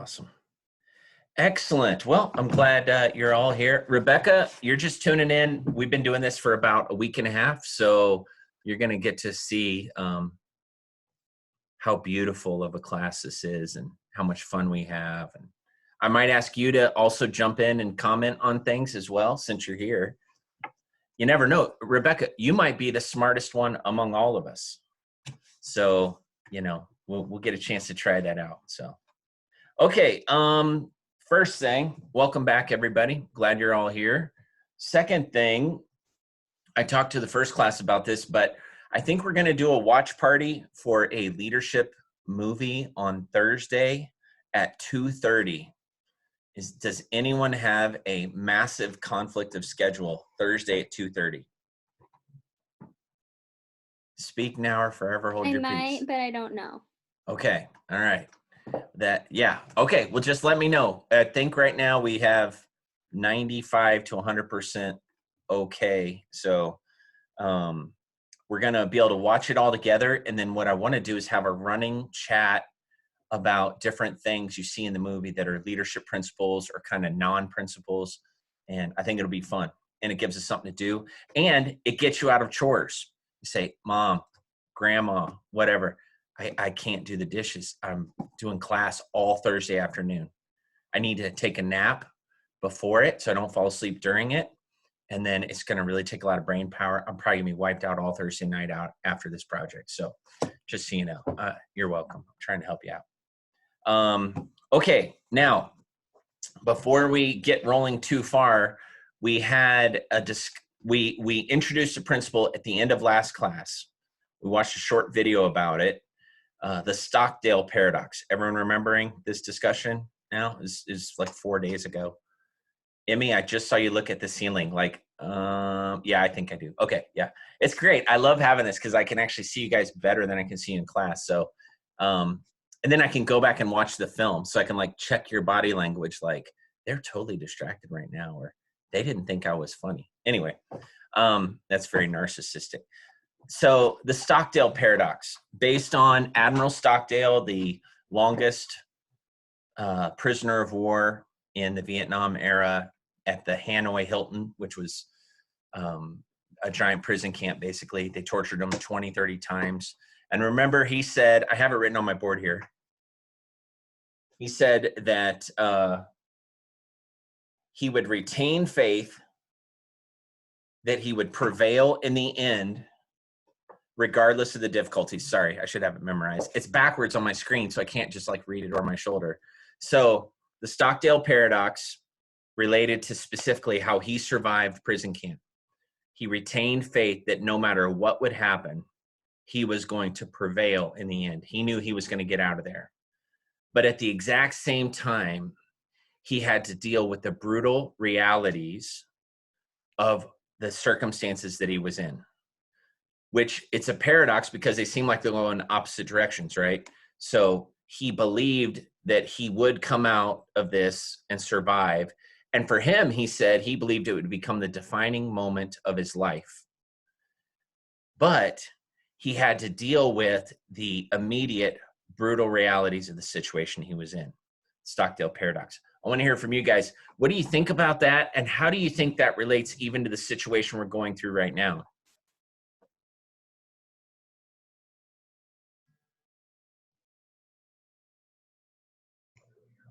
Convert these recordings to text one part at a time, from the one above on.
Awesome. Excellent. Well, I'm glad you're all here. Rebecca, you're just tuning in. We've been doing this for about a week and a half, so you're going to get to see how beautiful of a class this is and how much fun we have. And I might ask you to also jump in and comment on things as well, since you're here. You never know. Rebecca, you might be the smartest one among all of us. So, we'll get a chance to try that out. So, okay. First thing, welcome back, everybody. Glad you're all here. Second thing, I talked to the first class about this, but I think we're going to do a watch party for a leadership movie on Thursday at 2:30. Does anyone have a massive conflict of schedule Thursday at 2:30? Speak now or forever hold your peace. I might, but I don't know. Okay. All right. Okay. Well, just let me know. I think right now we have 95 to 100% okay. So we're going to be able to watch it all together. And then what I want to do is have a running chat about different things you see in the movie that are leadership principles or kind of non-principles. And I think it'll be fun. And it gives us something to do. And it gets you out of chores. You say, Mom, Grandma, whatever. I can't do the dishes. I'm doing class all Thursday afternoon. I need to take a nap before it so I don't fall asleep during it. And then it's going to really take a lot of brain power. I'm probably going to be wiped out all Thursday night out after this project. So just so you know, you're welcome. I'm trying to help you out. Okay. Now, before we get rolling too far, we had we introduced a principle at the end of last class. We watched a short video about it. The Stockdale paradox. Everyone remembering this discussion now? Is like 4 days ago. Emmy, I just saw you look at the ceiling. Yeah, I think I do. Okay, yeah. It's great. I love having this because I can actually see you guys better than I can see you in class. So, and then I can go back and watch the film so I can check your body language. They're totally distracted right now, or they didn't think I was funny. Anyway, that's very narcissistic. So the Stockdale paradox, based on Admiral Stockdale, the longest prisoner of war in the Vietnam era at the Hanoi Hilton, which was a giant prison camp, basically. They tortured him 20, 30 times. And remember, he said, I have it written on my board here. He said that he would retain faith, that he would prevail in the end, regardless of the difficulties. Sorry, I should have it memorized. It's backwards on my screen, so I can't just read it over my shoulder. So the Stockdale paradox related to specifically how he survived prison camp. He retained faith that no matter what would happen, he was going to prevail in the end. He knew he was going to get out of there. But at the exact same time, he had to deal with the brutal realities of the circumstances that he was in. Which it's a paradox because they seem like they're going in opposite directions, right? So he believed that he would come out of this and survive. And for him, he said he believed it would become the defining moment of his life. But he had to deal with the immediate brutal realities of the situation he was in. Stockdale paradox. I want to hear from you guys. What do you think about that? And how do you think that relates even to the situation we're going through right now?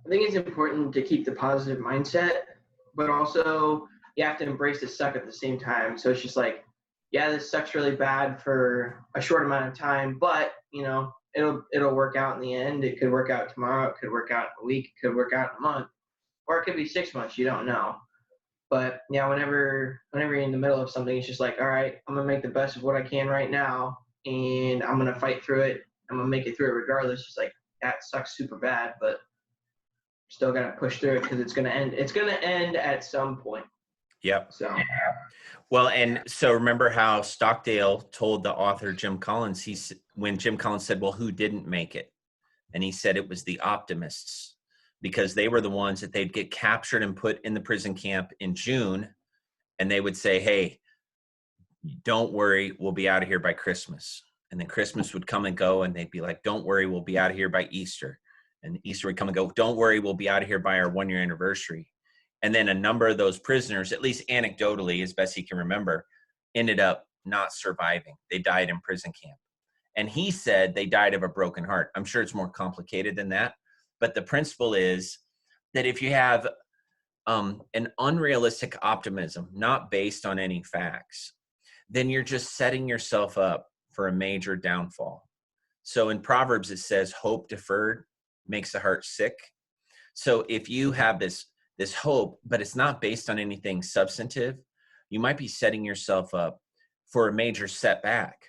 I think it's important to keep the positive mindset, but also you have to embrace the suck at the same time. So it's just yeah, this sucks really bad for a short amount of time, but it'll work out in the end. It could work out tomorrow. It could work out in a week. It could work out in a month, or it could be 6 months. You don't know. But yeah, whenever you're in the middle of something, it's just all right, I'm gonna make the best of what I can right now, and I'm gonna fight through it. I'm gonna make it through it regardless. Just that sucks super bad, but still got to push through it because it's going to end. It's going to end at some point. Yep. So, well, and so remember how Stockdale told the author Jim Collins, when Jim Collins said, well, who didn't make it? And he said it was the optimists, because they were the ones that they'd get captured and put in the prison camp in June. And they would say, hey, don't worry, we'll be out of here by Christmas. And then Christmas would come and go, and they'd be like, don't worry, we'll be out of here by Easter. And Easter would come and go, don't worry, we'll be out of here by our 1-year anniversary. And then a number of those prisoners, at least anecdotally, as best he can remember, ended up not surviving. They died in prison camp. And he said they died of a broken heart. I'm sure it's more complicated than that. But the principle is that if you have an unrealistic optimism, not based on any facts, then you're just setting yourself up for a major downfall. So in Proverbs, it says, hope deferred makes the heart sick. So if you have this hope, but it's not based on anything substantive, you might be setting yourself up for a major setback.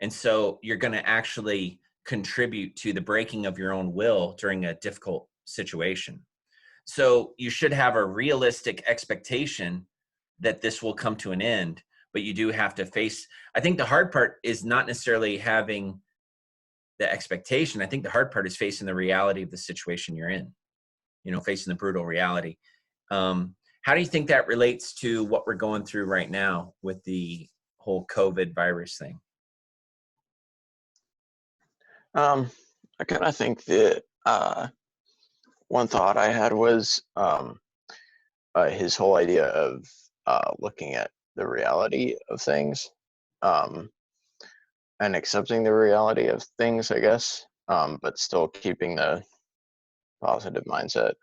And so you're going to actually contribute to the breaking of your own will during a difficult situation. So you should have a realistic expectation that this will come to an end, but you do have to face, I think the hard part is not necessarily having the expectation. I think the hard part is facing the reality of the situation you're in, facing the brutal reality. How do you think that relates to what we're going through right now with the whole COVID virus thing? I kind of think that one thought I had was his whole idea of looking at the reality of things and accepting the reality of things, I guess, but still keeping the positive mindset.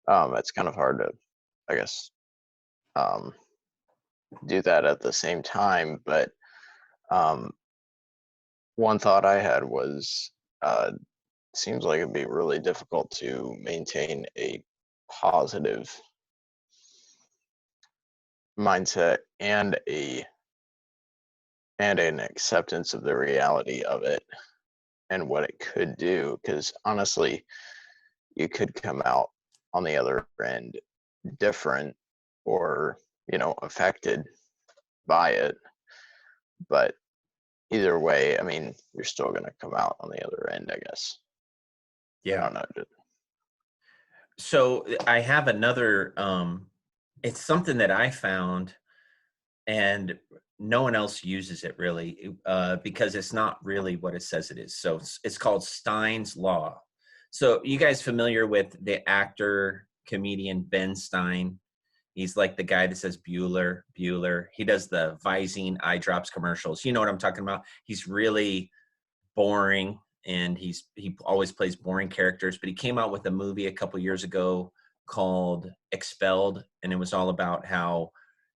It's kind of hard to, I guess, do that at the same time. But one thought I had was, seems like it'd be really difficult to maintain a positive mindset and an acceptance of the reality of it and what it could do, because honestly, you could come out on the other end different or affected by it, but either way, I mean, you're still going to come out on the other end, I guess. Yeah. I don't know. So I have another, it's something that I found and no one else uses it really, because it's not really what it says it is. So it's called Stein's Law. So you guys familiar with the actor, comedian Ben Stein? He's like the guy that says Bueller, Bueller. He does the Visine eye drops commercials. You know what I'm talking about? He's really boring, and he always plays boring characters. But he came out with a movie a couple years ago called Expelled, and it was all about how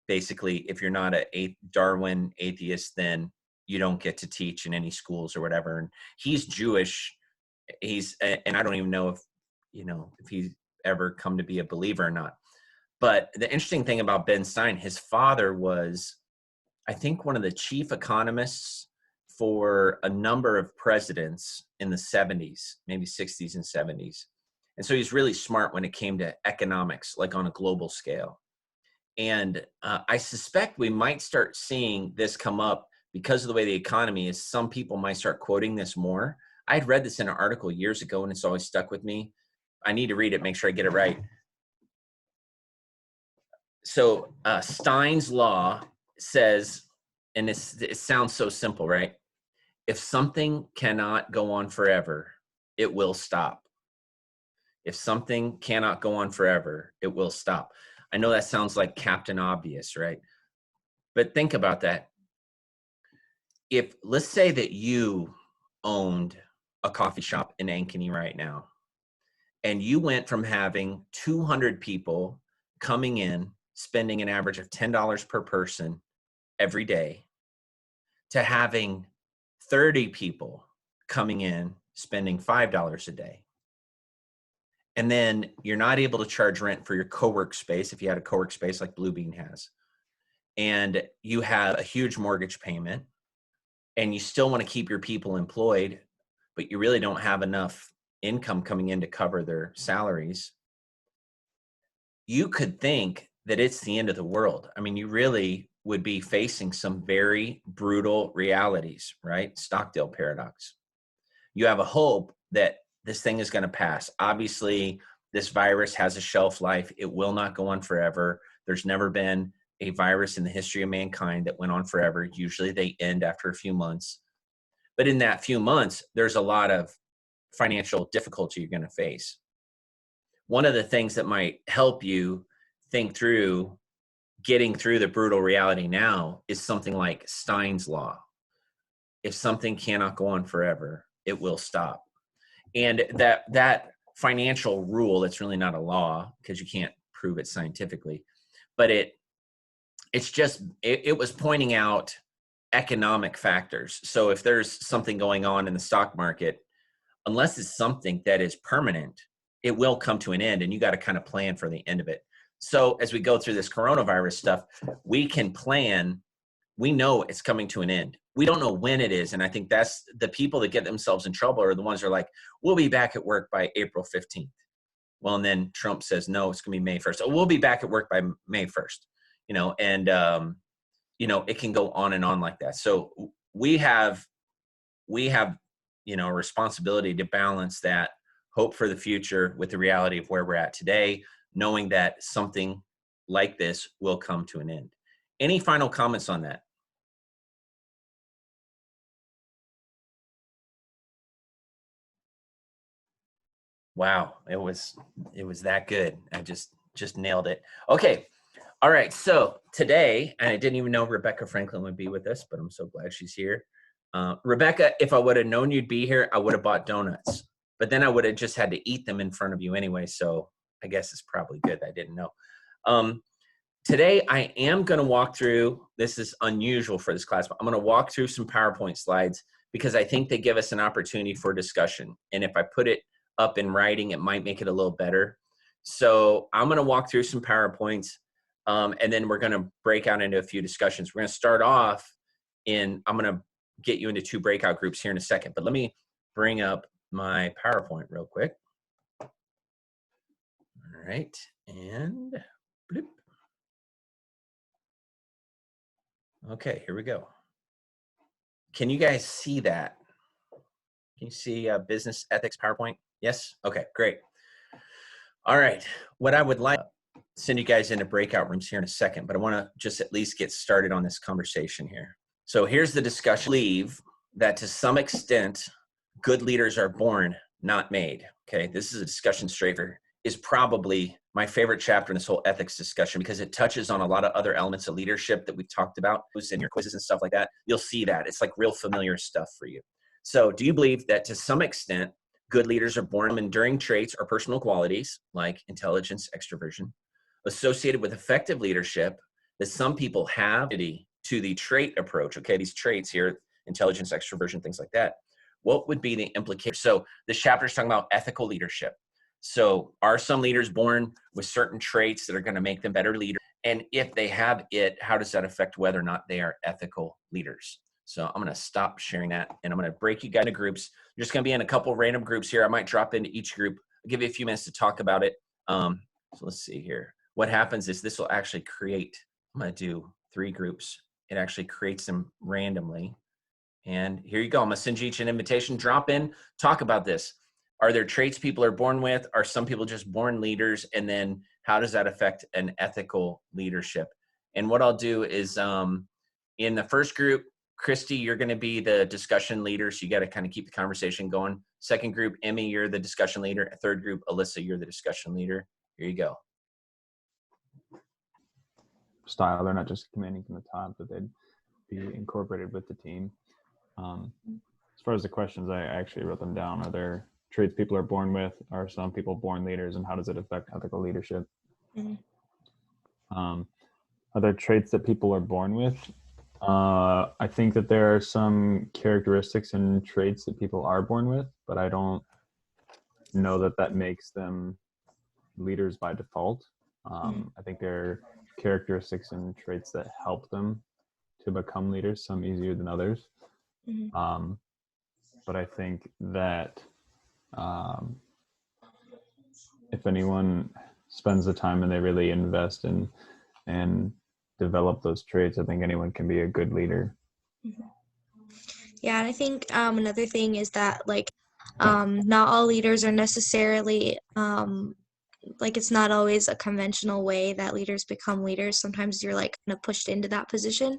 basically if you're not a Darwin atheist, then you don't get to teach in any schools or whatever. And he's Jewish. And I don't even know if he's ever come to be a believer or not. But the interesting thing about Ben Stein, his father was, I think, one of the chief economists for a number of presidents in the 70s, maybe 60s and 70s. And so he's really smart when it came to economics, like on a global scale. And I suspect we might start seeing this come up because of the way the economy is. Some people might start quoting this more. I had read this in an article years ago, and it's always stuck with me. I need to read it, make sure I get it right. So Stein's Law says, and it sounds so simple, right? If something cannot go on forever, it will stop. If something cannot go on forever, it will stop. I know that sounds like Captain Obvious, right? But think about that. If, let's say that you owned a coffee shop in Ankeny right now, and you went from having 200 people coming in, spending an average of $10 per person every day, to having 30 people coming in, spending $5 a day. And then you're not able to charge rent for your co-work space if you had a co-work space like Bluebeam has. And you have a huge mortgage payment, and you still want to keep your people employed, but you really don't have enough income coming in to cover their salaries. You could think that it's the end of the world. I mean, you really would be facing some very brutal realities, right? Stockdale paradox. You have a hope that this thing is going to pass. Obviously, this virus has a shelf life. It will not go on forever. There's never been a virus in the history of mankind that went on forever. Usually they end after a few months. But in that few months, there's a lot of financial difficulty you're going to face. One of the things that might help you think through getting through the brutal reality now is something like Stein's law. If something cannot go on forever, it will stop. And that financial rule, it's really not a law because you can't prove it scientifically, but it was pointing out economic factors. So if there's something going on in the stock market, unless it's something that is permanent, it will come to an end, and you got to kind of plan for the end of it. So as we go through this coronavirus stuff, we can plan. We know it's coming to an end. We don't know when it is. And I think that's the people that get themselves in trouble are the ones that are like, we'll be back at work by April 15th. Well, and then Trump says, no, it's going to be May 1st. So we'll be back at work by May 1st, and, it can go on and on like that. So we have, a responsibility to balance that hope for the future with the reality of where we're at today, knowing that something like this will come to an end. Any final comments on that? Wow, it was that good. I just nailed it. Okay. All right. So today, and I didn't even know Rebecca Franklin would be with us, but I'm so glad she's here. Rebecca, if I would have known you'd be here, I would have bought donuts, but then I would have just had to eat them in front of you anyway. So I guess it's probably good I didn't know. Today, I am going to walk through, this is unusual for this class, but I'm going to walk through some PowerPoint slides because I think they give us an opportunity for discussion. And if I put it up in writing, it might make it a little better. So I'm going to walk through some PowerPoints, and then we're going to break out into a few discussions. We're going to start off I'm going to get you into 2 breakout groups here in a second, but let me bring up my PowerPoint real quick. All right, and bloop. Okay, here we go. Can you guys see that? Can you see business ethics PowerPoint? Yes? Okay, great. All right, what I would like to send you guys into breakout rooms here in a second, but I want to just at least get started on this conversation here. So here's the discussion. I believe that to some extent, good leaders are born, not made. Okay, this is a discussion straighter. Is probably my favorite chapter in this whole ethics discussion because it touches on a lot of other elements of leadership that we've talked about in your quizzes and stuff like that. You'll see that. It's like real familiar stuff for you. So do you believe that to some extent, good leaders are born with enduring traits or personal qualities like intelligence, extroversion, associated with effective leadership that some people have to the trait approach? Okay, these traits here, intelligence, extroversion, things like that. What would be the implication? So this chapter is talking about ethical leadership. So are some leaders born with certain traits that are going to make them better leaders? And if they have it, how does that affect whether or not they are ethical leaders? So I'm going to stop sharing that, and I'm going to break you guys into groups. You're just going to be in a couple of random groups here. I might drop into each group. I'll give you a few minutes to talk about it. So let's see here. What happens is this will actually create, I'm going to do 3 groups. It actually creates them randomly. And here you go. I'm going to send you each an invitation. Drop in, talk about this. Are there traits people are born with? Are some people just born leaders? And then how does that affect an ethical leadership? And what I'll do is in the first group, Christy, you're going to be the discussion leader. So you got to kind of keep the conversation going. Second group, Emmy, you're the discussion leader. Third group, Alyssa, you're the discussion leader. Here you go. Style, they're not just commanding from the top, but they'd be incorporated with the team. As far as the questions, I actually wrote them down. Are there traits people are born with? Are some people born leaders, and how does it affect ethical leadership? Mm-hmm. Are there traits that people are born with? I think that there are some characteristics and traits that people are born with, but I don't know that that makes them leaders by default. I think there are characteristics and traits that help them to become leaders, some easier than others. Mm-hmm. But I think that if anyone spends the time and they really invest in and develop those traits, I think anyone can be a good leader. Yeah, and I think another thing is that not all leaders are necessarily like it's not always a conventional way that leaders become leaders. Sometimes you're like kind of pushed into that position,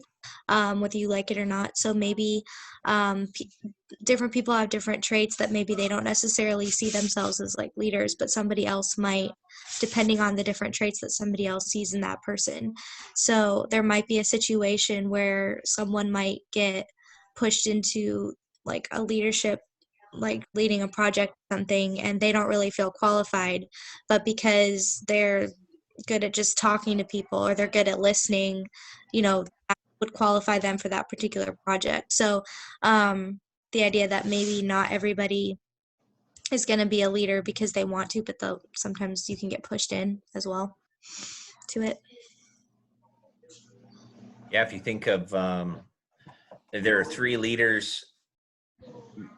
whether you like it or not. So maybe different people have different traits that maybe they don't necessarily see themselves as like leaders, but somebody else might, depending on the different traits that somebody else sees in that person. So there might be a situation where someone might get pushed into like a leadership, like leading a project or something, and they don't really feel qualified, but because they're good at just talking to people or they're good at listening, that would qualify them for that particular project. So the idea that maybe not everybody is going to be a leader because they want to, but sometimes you can get pushed in as well to it. Yeah, if you think of, there are 3 leaders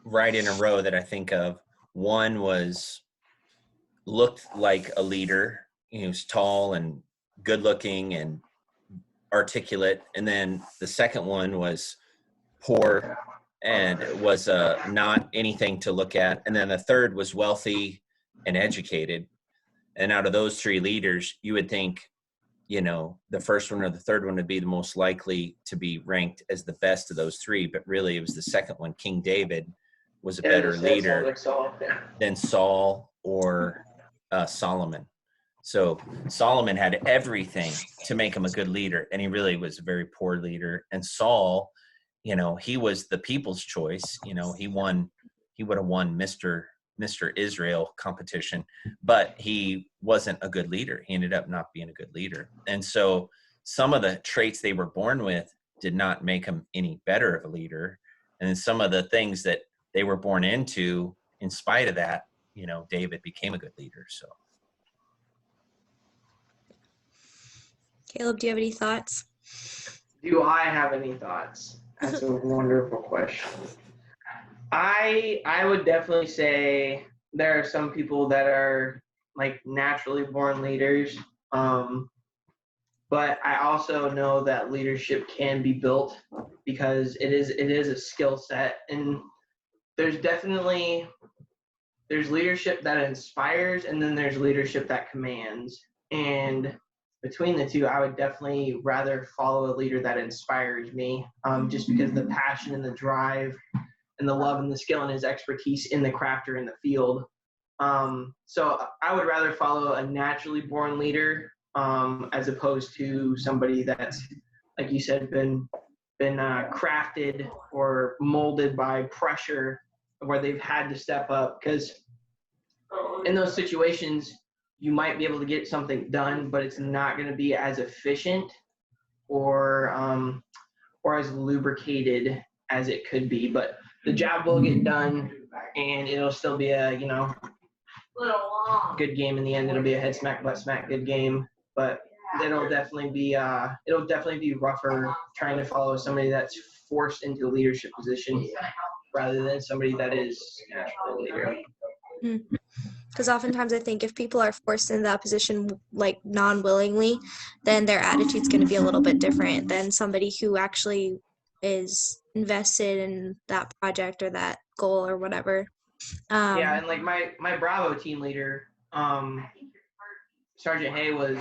right in a row that I think of. One looked like a leader. He was tall and good looking and articulate. And then the second one was poor and was not anything to look at. And then the third was wealthy and educated. And out of those 3 leaders, you would think, the first one or the third one would be the most likely to be ranked as the best of those 3. But really, it was the second one. King David was a better leader than Saul or Solomon. So Solomon had everything to make him a good leader, and he really was a very poor leader. And Saul, he was the people's choice. He would have won Mr. Israel competition, but he wasn't a good leader. He ended up not being a good leader. And so some of the traits they were born with did not make him any better of a leader. And then some of the things that they were born into, in spite of that, David became a good leader. So. Caleb, do you have any thoughts? Do I have any thoughts? That's a wonderful question. I would definitely say there are some people that are like naturally born leaders. But I also know that leadership can be built because it is a skill set, and there's leadership that inspires, and then there's leadership that commands. And between the two, I would definitely rather follow a leader that inspires me, just because the passion and the drive and the love and the skill and his expertise in the craft or in the field. So I would rather follow a naturally born leader as opposed to somebody that's, like you said, been crafted or molded by pressure where they've had to step up. Because in those situations, you might be able to get something done, but it's not going to be as efficient or as lubricated as it could be. But the job will get done, and it'll still be a good game in the end. It'll be a head smack, butt smack, good game. But it'll definitely be rougher trying to follow somebody that's forced into a leadership position rather than somebody that is naturally a leader. Because oftentimes I think if people are forced into that position like non-willingly, then their attitude's going to be a little bit different than somebody who actually is invested in that project or that goal or whatever. Yeah, and like my Bravo team leader, Sergeant Hay was.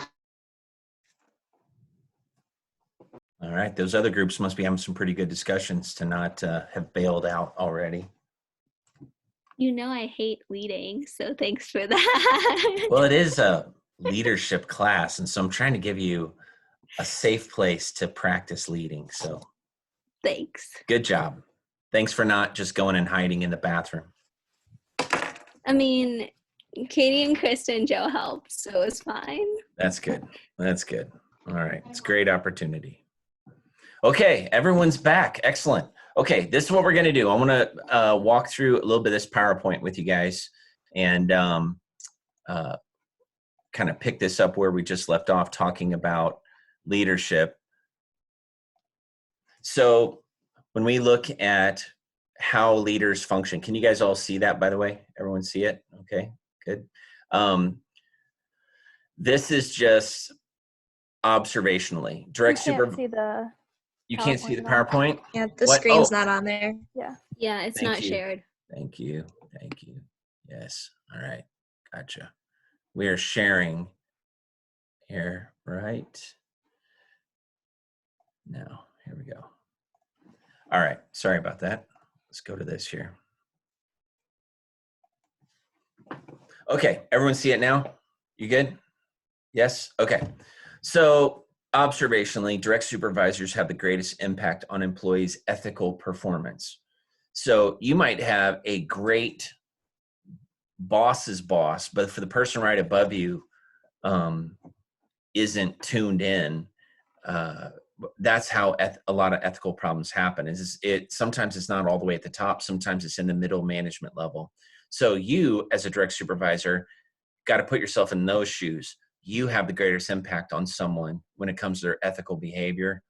All right, those other groups must be having some pretty good discussions to not have bailed out already. I hate leading, so thanks for that. Well, it is a leadership class, and so I'm trying to give you a safe place to practice leading. So Thanks. Good job. Thanks for not just going and hiding in the bathroom. I mean, Katie and Krista and Joe helped, so it's fine. That's good. That's good. All right. It's a great opportunity. Okay, everyone's back. Excellent. Okay, this is what we're going to do. I want to walk through a little bit of this PowerPoint with you guys and kind of pick this up where we just left off talking about leadership. So when we look at how leaders function, can you guys all see that, by the way? Everyone see it? Okay, good. This is just observationally. Direct supervision. You can't see the PowerPoint? Yeah, the screen's not on there. Yeah, it's not shared. Thank you. Thank you. Yes. All right. Gotcha. we are sharing here right now. Here we go. All right, sorry about that. Let's go to this here. Okay, everyone see it now? You good? Yes? Okay. So observationally, direct supervisors have the greatest impact on employees' ethical performance. So you might have a great boss's boss, but for the person right above you isn't tuned in, that's how a lot of ethical problems happen. Sometimes it's not all the way at the top. Sometimes it's in the middle management level. So you, as a direct supervisor, got to put yourself in those shoes. You have the greatest impact on someone when it comes to their ethical behavior.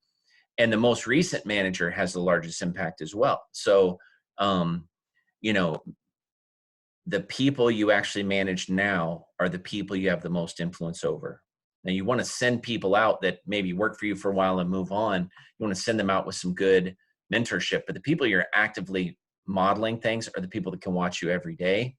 And the most recent manager has the largest impact as well. So, you know, the people you actually manage now are the people you have the most influence over. Now, you want to send people out that maybe work for you for a while and move on. You want to send them out with some good mentorship, but the people you're actively modeling things are the people that can watch you every day.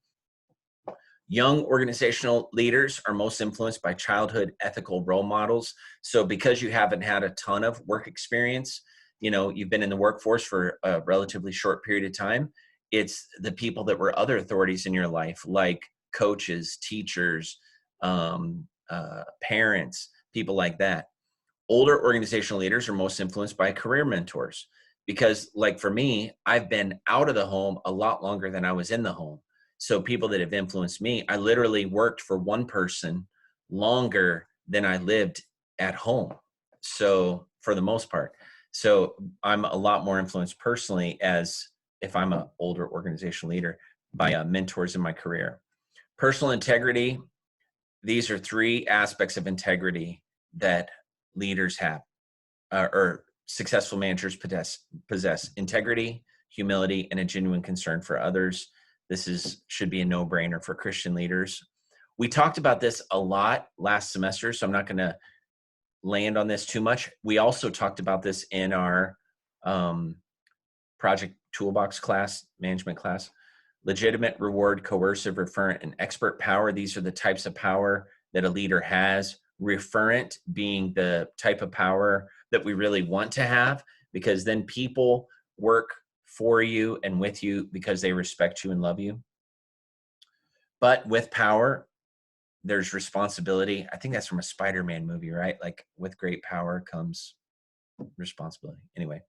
Young organizational leaders are most influenced by childhood ethical role models. So because you haven't had a ton of work experience, you've been in the workforce for a relatively short period of time, it's the people that were other authorities in your life, like coaches, teachers, parents, people like that. Older organizational leaders are most influenced by career mentors because, like for me, I've been out of the home a lot longer than I was in the home. So people that have influenced me, I literally worked for one person longer than I lived at home. So for the most part, so I'm a lot more influenced personally as if I'm an older organizational leader by mentors in my career. Personal integrity. These are three aspects of integrity that leaders have, or successful managers possess: integrity, humility, and a genuine concern for others. This should be a no-brainer for Christian leaders. We talked about this a lot last semester, so I'm not going to land on this too much. We also talked about this in our project toolbox class, management class. Legitimate, reward, coercive, referent, and expert power. These are the types of power that a leader has. Referent being the type of power that we really want to have, because then people work for you and with you because they respect you and love you. But with power, there's responsibility. I think that's from a Spider-Man movie, right? Like, with great power comes responsibility. Anyway,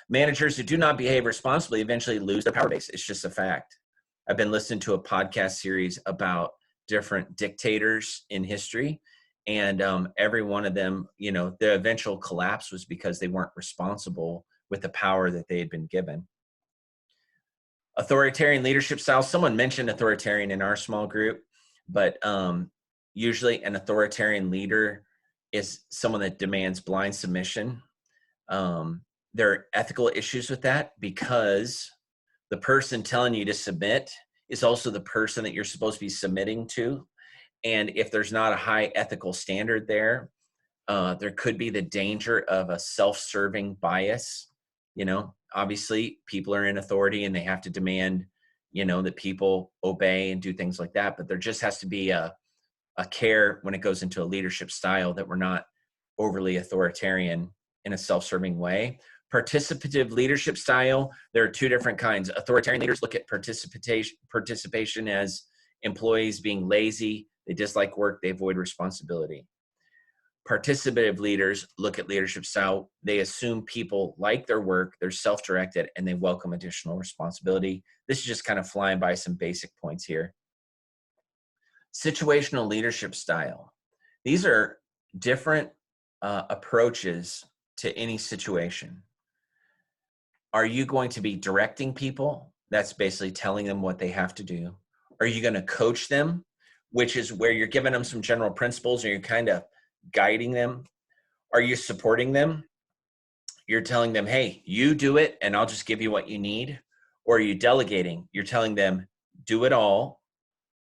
managers who do not behave responsibly eventually lose their power base. It's just a fact. I've been listening to a podcast series about different dictators in history, and every one of them, their eventual collapse was because they weren't responsible with the power that they had been given. Authoritarian leadership styles. Someone mentioned authoritarian in our small group, but usually an authoritarian leader is someone that demands blind submission. There are ethical issues with that because the person telling you to submit is also the person that you're supposed to be submitting to. And if there's not a high ethical standard there, there could be the danger of a self-serving bias. Obviously people are in authority and they have to demand, that people obey and do things like that. But there just has to be a care when it goes into a leadership style that we're not overly authoritarian in a self-serving way. Participative leadership style, there are two different kinds. Authoritarian leaders look at participation as employees being lazy, they dislike work, they avoid responsibility. Participative leaders look at leadership style, they assume people like their work, they're self-directed, and they welcome additional responsibility. This is just kind of flying by some basic points here. Situational leadership style. These are different approaches to any situation. Are you going to be directing people? That's basically telling them what they have to do. Are you going to coach them, which is where you're giving them some general principles and you're kind of guiding them? Are you supporting them? You're telling them, hey, you do it and I'll just give you what you need. Or are you delegating? You're telling them, do it all.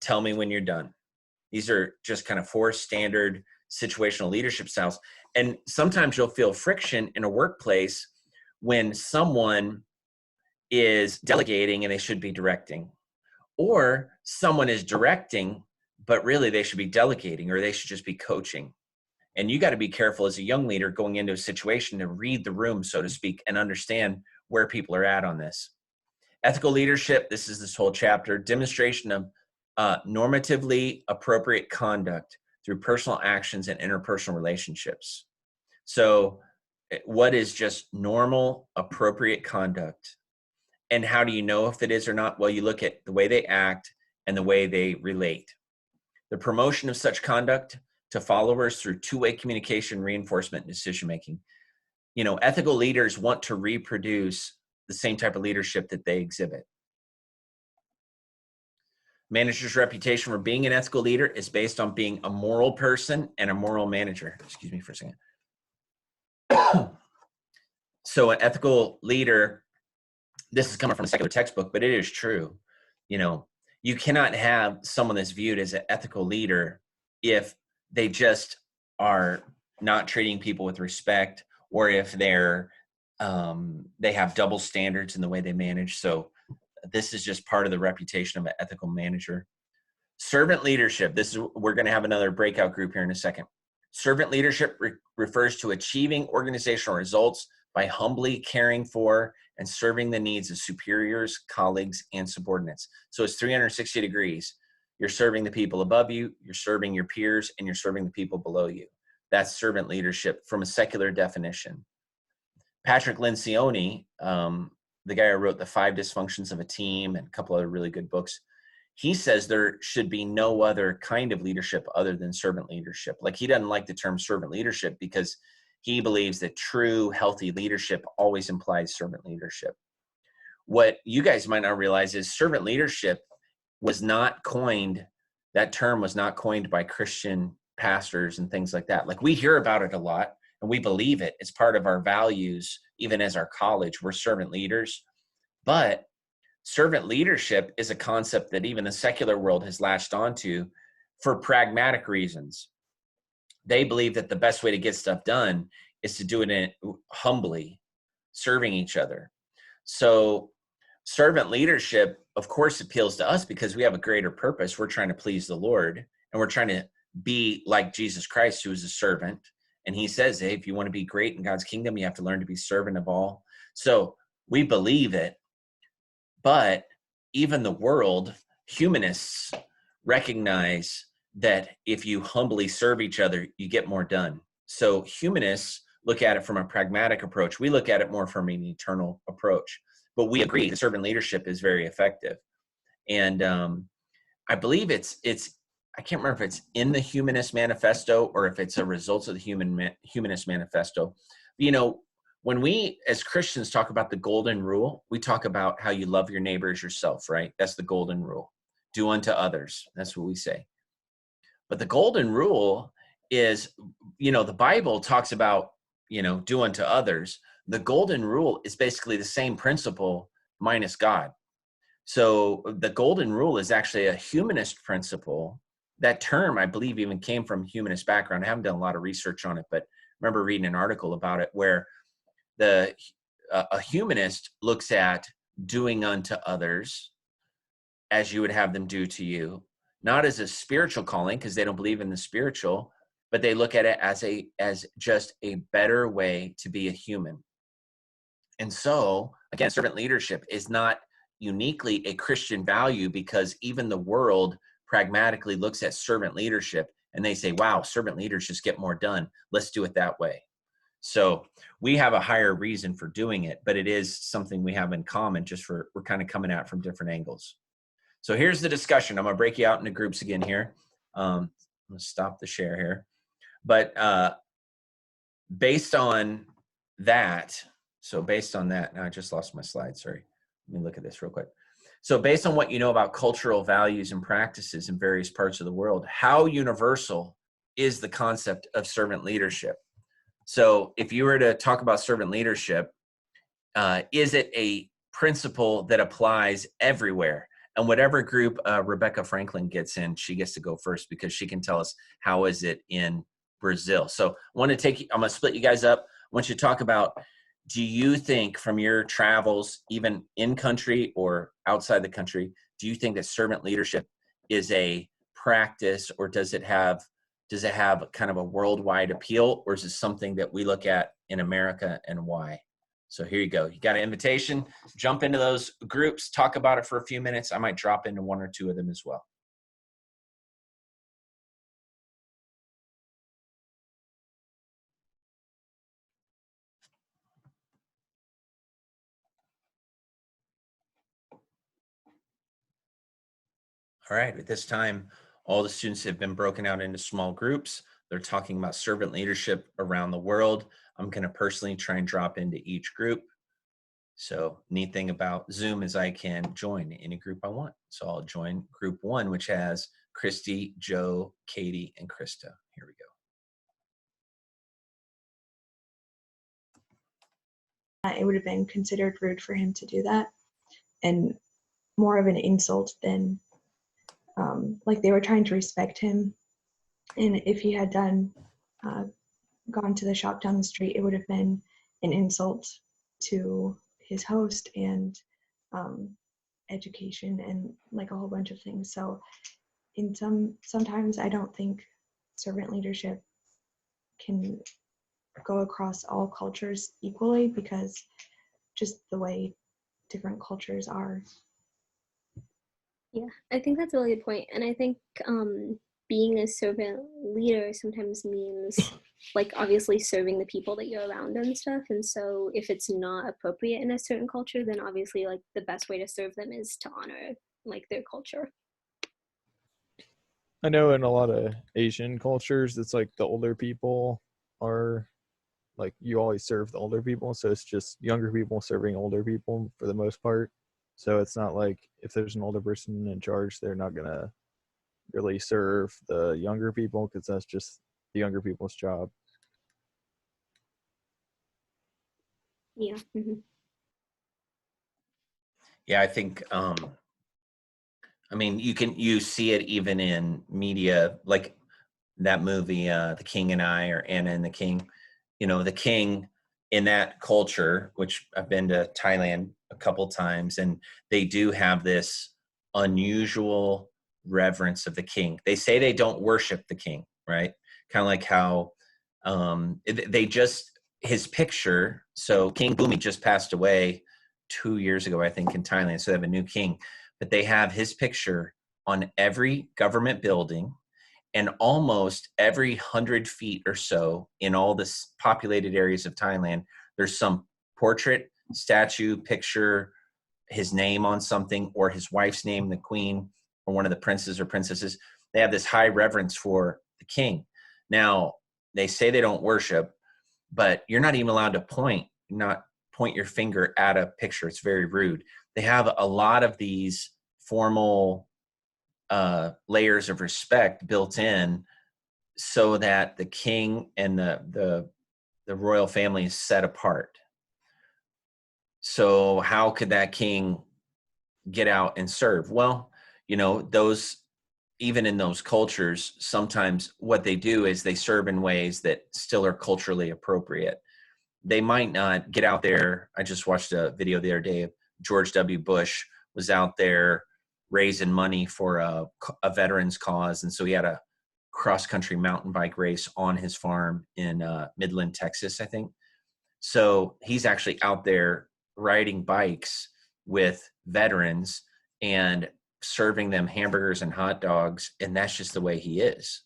Tell me when you're done. These are just kind of four standard situational leadership styles. And sometimes you'll feel friction in a workplace when someone is delegating and they should be directing, or someone is directing but really they should be delegating, or they should just be coaching. And you got to be careful as a young leader going into a situation to read the room, so to speak, and understand where people are at on this. Ethical leadership, this is this whole chapter, demonstration of normatively appropriate conduct through personal actions and interpersonal relationships. So what is just normal, appropriate conduct? And how do you know if it is or not? Well, you look at the way they act and the way they relate. The promotion of such conduct to followers through two-way communication, reinforcement, and decision-making. You know, ethical leaders want to reproduce the same type of leadership that they exhibit. Manager's reputation for being an ethical leader is based on being a moral person and a moral manager. Excuse me for a second. So an ethical leader, this is coming from a secular textbook, but it is true. You know, you cannot have someone that's viewed as an ethical leader if they just are not treating people with respect, or if they're they have double standards in the way they manage. So this is just part of the reputation of an ethical manager. Servant leadership. We're going to have another breakout group here in a second. Servant leadership refers to achieving organizational results by humbly caring for and serving the needs of superiors, colleagues, and subordinates. So it's 360 degrees. You're serving the people above you, you're serving your peers, and you're serving the people below you. That's servant leadership from a secular definition. Patrick Lencioni, the guy who wrote The 5 Dysfunctions of a Team and a couple other really good books, he says there should be no other kind of leadership other than servant leadership. Like, he doesn't like the term servant leadership because he believes that true, healthy leadership always implies servant leadership. What you guys might not realize is servant leadership was not coined, that term was not coined by Christian pastors and things like that. Like, we hear about it a lot and we believe it. It's part of our values, even as our college, we're servant leaders. But servant leadership is a concept that even the secular world has latched onto for pragmatic reasons. They believe that the best way to get stuff done is to do it humbly, serving each other. So servant leadership, of course, appeals to us because we have a greater purpose. We're trying to please the Lord, and we're trying to be like Jesus Christ, who is a servant. And he says, hey, if you want to be great in God's kingdom, you have to learn to be servant of all. So we believe it. But even the world, humanists recognize that if you humbly serve each other, you get more done. So humanists look at it from a pragmatic approach. We look at it more from an eternal approach. But we agree that servant leadership is very effective. And I believe it's I can't remember if it's in the Humanist Manifesto or if it's a result of the Humanist Manifesto. You know, when we as Christians talk about the golden rule, we talk about how you love your neighbor as yourself, right? That's the golden rule. Do unto others. That's what we say. But the golden rule is, you know, the Bible talks about, you know, do unto others. The golden rule is basically the same principle minus God. So the golden rule is actually a humanist principle. That term, I believe, even came from humanist background. I haven't done a lot of research on it, but I remember reading an article about it where a humanist looks at doing unto others as you would have them do to you, not as a spiritual calling because they don't believe in the spiritual, but they look at it as just a better way to be a human. And so, again, servant leadership is not uniquely a Christian value because even the world pragmatically looks at servant leadership and they say, wow, servant leaders just get more done. Let's do it that way. So we have a higher reason for doing it, but it is something we have in common, just we're kind of coming at it from different angles. So here's the discussion. I'm going to break you out into groups again here. I'm going to stop the share here. But based on that, now I just lost my slide, sorry. Let me look at this real quick. So based on what you know about cultural values and practices in various parts of the world, how universal is the concept of servant leadership? So if you were to talk about servant leadership, is it a principle that applies everywhere? And whatever group Rebecca Franklin gets in, she gets to go first because she can tell us how is it in Brazil. So I'm going to split you guys up. I want you to talk about, do you think from your travels, even in country or outside the country, do you think that servant leadership is a practice, or does it have kind of a worldwide appeal, or is it something that we look at in America, and why? So here you go. You got an invitation. Jump into those groups, talk about it for a few minutes. I might drop into one or two of them as well. All right, at this time, all the students have been broken out into small groups. They're talking about servant leadership around the world. I'm going to personally try and drop into each group. So neat thing about Zoom is I can join any group I want. So I'll join group 1, which has Christy, Joe, Katie, and Krista. Here we go. It would have been considered rude for him to do that, and more of an insult than like they were trying to respect him. And if he had gone to the shop down the street, it would have been an insult to his host and education and like a whole bunch of things. So sometimes I don't think servant leadership can go across all cultures equally, because just the way different cultures are. Yeah, I think that's a really good point. And I think being a servant leader sometimes means like obviously serving the people that you're around and stuff. And so if it's not appropriate in a certain culture, then obviously like the best way to serve them is to honor like their culture. I know in a lot of Asian cultures, it's like the older people are like, you always serve the older people. So it's just younger people serving older people for the most part. So it's not like if there's an older person in charge, they're not going to really serve the younger people, because that's just the younger people's job. Yeah. Mm-hmm. Yeah, I think, I mean, you see it even in media, like that movie, The King and I, or Anna and the King. You know, the king in that culture, which I've been to Thailand a couple times, and they do have this unusual reverence of the king. They say they don't worship the king, right? Kind of like how his picture, so King Bhumi just passed away 2 years ago, I think, in Thailand. So they have a new king, but they have his picture on every government building, and almost every 100 feet or so in all the populated areas of Thailand, there's some portrait, statue, picture, his name on something, or his wife's name, the queen, or one of the princes or princesses. They have this high reverence for the king. Now, they say they don't worship, but you're not even allowed to point your finger at a picture. It's very rude. They have a lot of these formal layers of respect built in, so that the king and the royal family is set apart. So how could that king get out and serve? Well, you know, even in those cultures, sometimes what they do is they serve in ways that still are culturally appropriate. They might not get out there. I just watched a video the other day of George W. Bush was out there raising money for a veterans cause. And so he had a cross-country mountain bike race on his farm in Midland, Texas, I think. So he's actually out there riding bikes with veterans and serving them hamburgers and hot dogs, and that's just the way he is.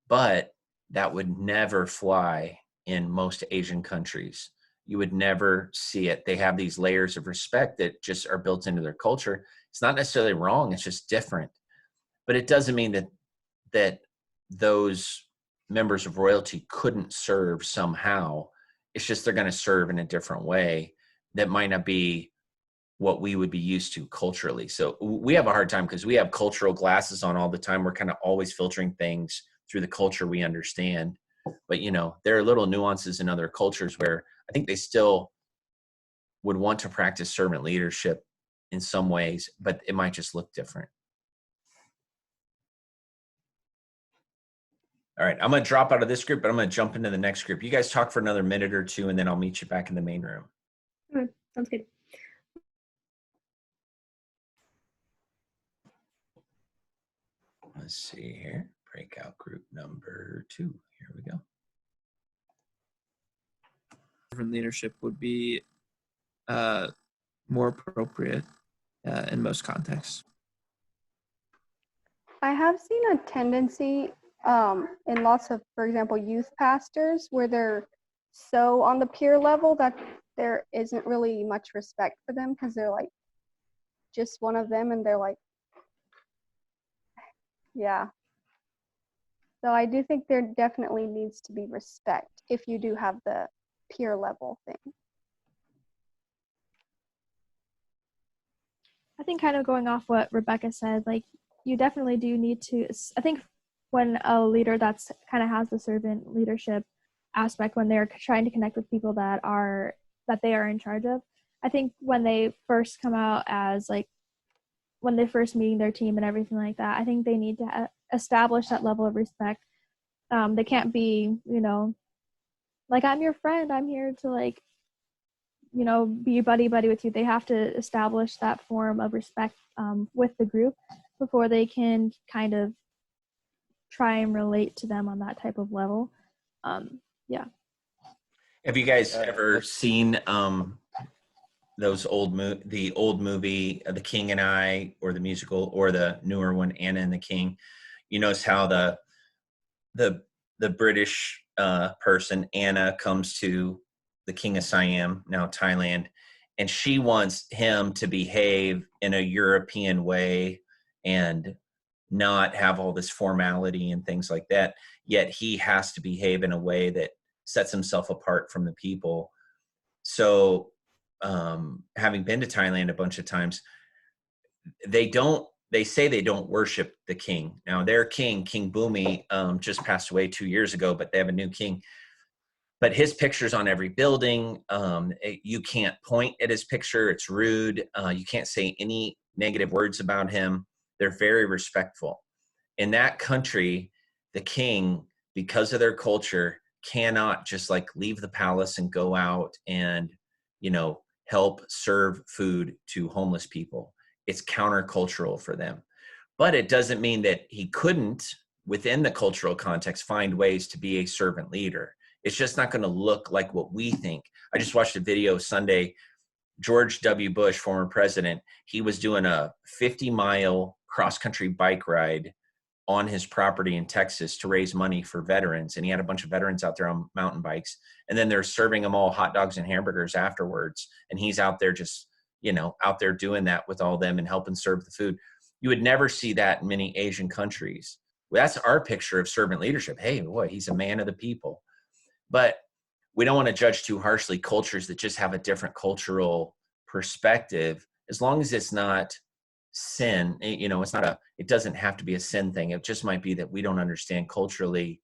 But that would never fly in most Asian countries. You would never see it. They have these layers of respect that just are built into their culture. It's not necessarily wrong, it's just different. But it doesn't mean that those members of royalty couldn't serve somehow. It's just they're going to serve in a different way that might not be what we would be used to culturally. So we have a hard time because we have cultural glasses on all the time. We're kind of always filtering things through the culture we understand. But, you know, there are little nuances in other cultures where I think they still would want to practice servant leadership in some ways, but it might just look different. All right, I'm going to drop out of this group, but I'm going to jump into the next group. You guys talk for another minute or two, and then I'll meet you back in the main room. All right, sounds good. Let's see here. Breakout group number 2. Here we go. Different leadership would be more appropriate in most contexts. I have seen a tendency in lots of, for example, youth pastors where they're so on the peer level that there isn't really much respect for them because they're like just one of them, and they're like, yeah. So I do think there definitely needs to be respect if you do have the peer level thing. I think kind of going off what Rebecca said, like you definitely do need to, I think when a leader that's kind of has the servant leadership aspect, when they're trying to connect with people that they are in charge of, I think when they first come out as like, when they're first meeting their team and everything like that, I think they need to establish that level of respect. They can't be, like, I'm your friend, I'm here to like, be buddy with you. They have to establish that form of respect with the group before they can kind of try and relate to them on that type of level. Yeah. Have you guys ever seen those the old movie The King and I, or the musical, or the newer one Anna and the King? You notice how the British person Anna comes to the King of Siam, now Thailand, and she wants him to behave in a European way and not have all this formality and things like that. Yet he has to behave in a way that sets himself apart from the people. So having been to Thailand a bunch of times, they say they don't worship the king. Now their king, King Bhumi, just passed away 2 years ago, but they have a new king. But his picture's on every building. You can't point at his picture. It's rude. You can't say any negative words about him. They're very respectful. In that country, the king, because of their culture, cannot just like leave the palace and go out and, help serve food to homeless people. It's countercultural for them. But it doesn't mean that he couldn't, within the cultural context, find ways to be a servant leader. It's just not going to look like what we think. I just watched a video Sunday. George W. Bush, former president, he was doing a 50-mile cross-country bike ride on his property in Texas to raise money for veterans. And he had a bunch of veterans out there on mountain bikes. And then they're serving them all hot dogs and hamburgers afterwards. And he's out there just, out there doing that with all them and helping serve the food. You would never see that in many Asian countries. Well, that's our picture of servant leadership. Hey, boy, he's a man of the people. But we don't want to judge too harshly cultures that just have a different cultural perspective, as long as it's not sin. It doesn't have to be a sin thing. It just might be that we don't understand culturally.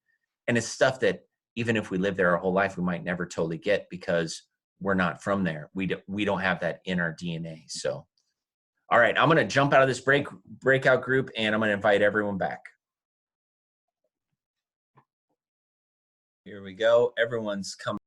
And it's stuff that even if we live there our whole life, we might never totally get because we're not from there. We don't have that in our DNA. So, all right, I'm going to jump out of this breakout group and I'm going to invite everyone back. Here we go. Everyone's coming.